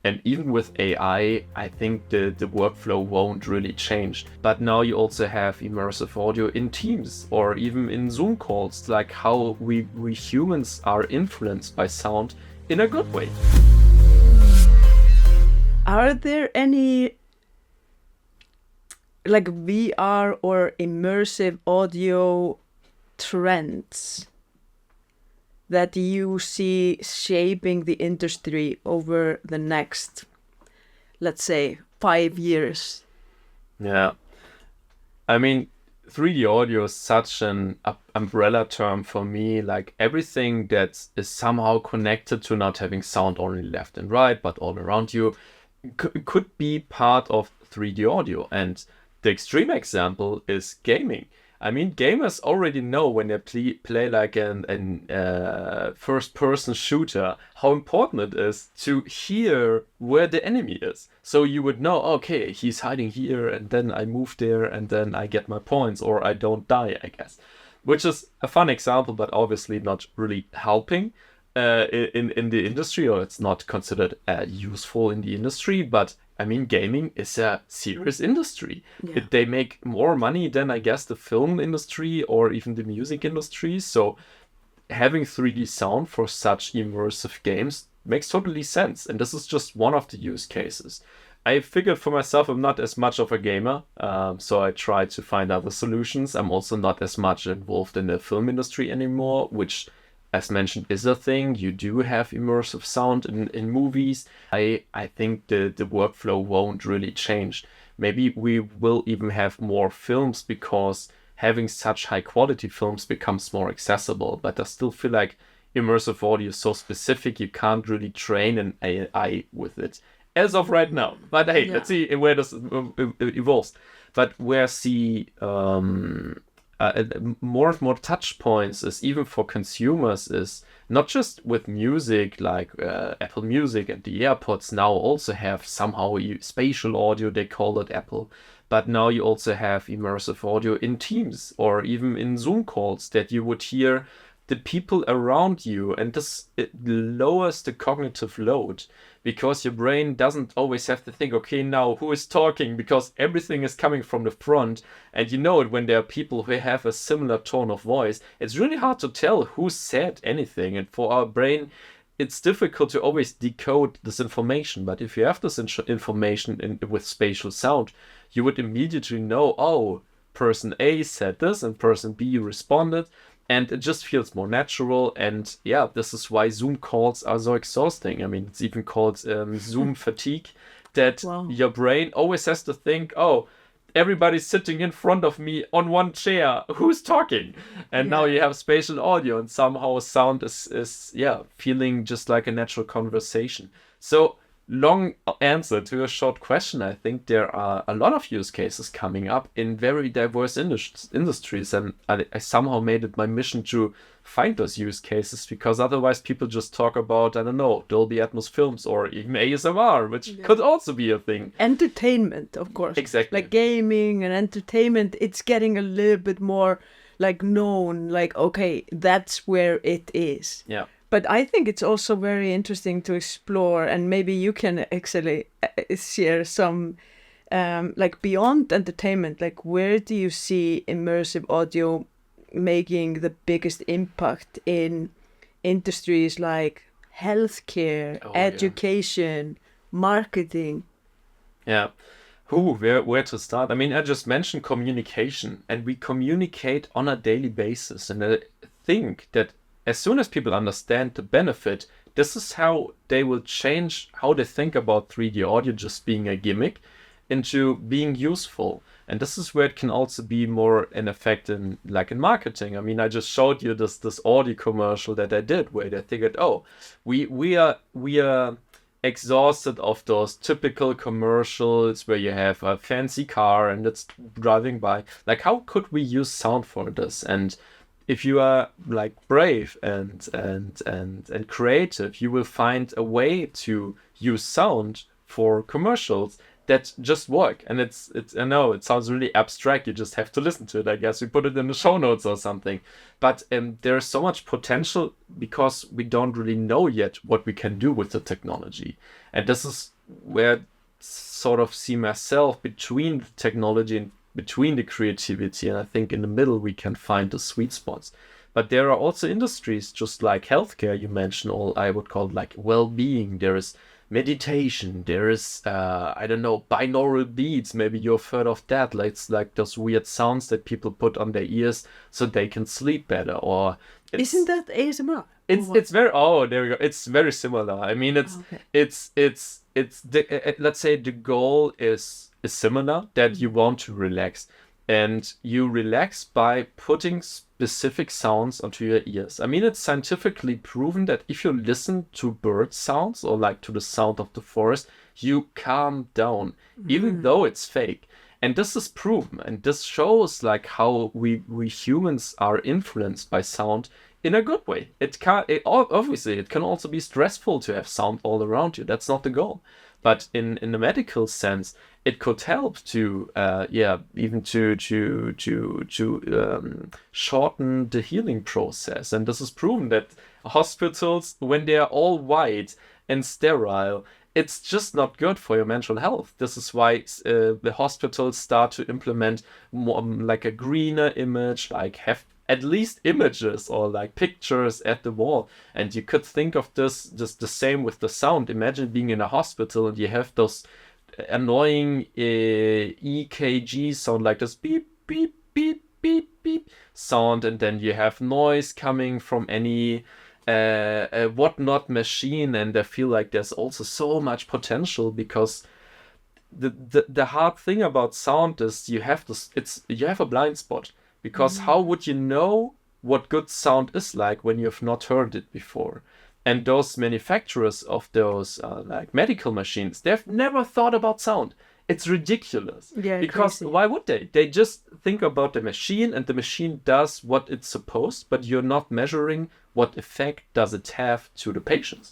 And even with AI, I think the workflow won't really change. But now you also have immersive audio in Teams or even in Zoom calls, like how we humans are influenced by sound in a good way. Are there any like VR or immersive audio trends that you see shaping the industry over the next, let's say, 5 years? Yeah. I mean, 3D audio is such an umbrella term for me, like everything that is somehow connected to not having sound only left and right, but all around you, could be part of 3D audio. And the extreme example is gaming. I mean, gamers already know when they play like an first-person shooter, how important it is to hear where the enemy is. So you would know, okay, he's hiding here, and then I move there, and then I get my points, or I don't die, I guess. Which is a fun example, but obviously not really helping in the industry, or it's not considered useful in the industry. But I mean, gaming is a serious industry. Yeah. They make more money than, I guess, the film industry or even the music industry. So having 3D sound for such immersive games makes totally sense. And this is just one of the use cases. I figured for myself, I'm not as much of a gamer, so I try to find other solutions. I'm also not as much involved in the film industry anymore, which, as mentioned, is a thing. You do have immersive sound in movies. I think the workflow won't really change. Maybe we will even have more films because having such high quality films becomes more accessible. But I still feel like immersive audio is so specific, you can't really train an AI with it as of right now. But hey, Yeah. let's see where this evolves. But where I see more and more touch points is even for consumers is not just with music, like Apple Music and the AirPods now also have somehow spatial audio, they call it Apple. But now you also have immersive audio in Teams or even in Zoom calls that you would hear the people around you, and it lowers the cognitive load because your brain doesn't always have to think, okay, now who is talking, because everything is coming from the front. And you know it when there are people who have a similar tone of voice, it's really hard to tell who said anything. And for our brain, it's difficult to always decode this information. But if you have this information with spatial sound, you would immediately know, oh, person A said this and person B responded. And it just feels more natural. And yeah, this is why Zoom calls are so exhausting. I mean, it's even called Zoom fatigue, that your brain always has to think, oh, everybody's sitting in front of me on one chair. Who's talking? And now you have spatial audio, and somehow sound is feeling just like a natural conversation. So long answer to a short question. I think there are a lot of use cases coming up in very diverse industries, and I somehow made it my mission to find those use cases, because otherwise people just talk about, I don't know, Dolby Atmos films or even ASMR, which could also be a thing. Entertainment, of course. Exactly. Like gaming and entertainment, it's getting a little bit more like known, like, okay, that's where it is. Yeah. But I think it's also very interesting to explore, and maybe you can actually share some, like beyond entertainment, like where do you see immersive audio making the biggest impact in industries like healthcare, education, marketing? Yeah. Where to start? I mean, I just mentioned communication, and we communicate on a daily basis. And I think that as soon as people understand the benefit, this is how they will change how they think about 3D audio just being a gimmick into being useful. And this is where it can also be more an effect in marketing. I mean, I just showed you this Audi commercial that I did, where they figured, oh, we are exhausted of those typical commercials where you have a fancy car and it's driving by. Like, how could we use sound for this? And if you are like brave and creative, you will find a way to use sound for commercials that just work. And it's I know it sounds really abstract. You just have to listen to it. I guess we put it in the show notes or something. But there's so much potential because we don't really know yet what we can do with the technology. And this is where I sort of see myself between the technology and between the creativity. And I think in the middle we can find the sweet spots. But there are also industries just like healthcare, you mentioned, all I would call like well-being. There is meditation, there is I don't know, binaural beats. Maybe you've heard of that. Like, it's like those weird sounds that people put on their ears so they can sleep better. Or isn't that ASMR? It's very there we go. It's very similar. I mean, it's the let's say the goal is similar, that you want to relax, and you relax by putting specific sounds onto your ears. I mean, it's scientifically proven that if you listen to bird sounds or like to the sound of the forest, you calm down, even though it's fake. And this is proven, and this shows like how we humans are influenced by sound in a good way. Obviously, it can also be stressful to have sound all around you. That's not the goal. But in the medical sense, it could help to even to shorten the healing process. And this is proven that hospitals, when they are all white and sterile, it's just not good for your mental health. This is why the hospitals start to implement more like a greener image, like have at least images or like pictures at the wall. And you could think of this just the same with the sound. Imagine being in a hospital and you have those annoying EKG sound, like this beep, beep, beep, beep, beep sound. And then you have noise coming from any whatnot machine. And I feel like there's also so much potential, because the hard thing about sound is you have a blind spot. Because how would you know what good sound is like when you've not heard it before? And those manufacturers of those like medical machines, they've never thought about sound. It's ridiculous. Yeah, because crazy. Why would they? They just think about the machine, and the machine does what it's supposed, but you're not measuring what effect does it have to the patients.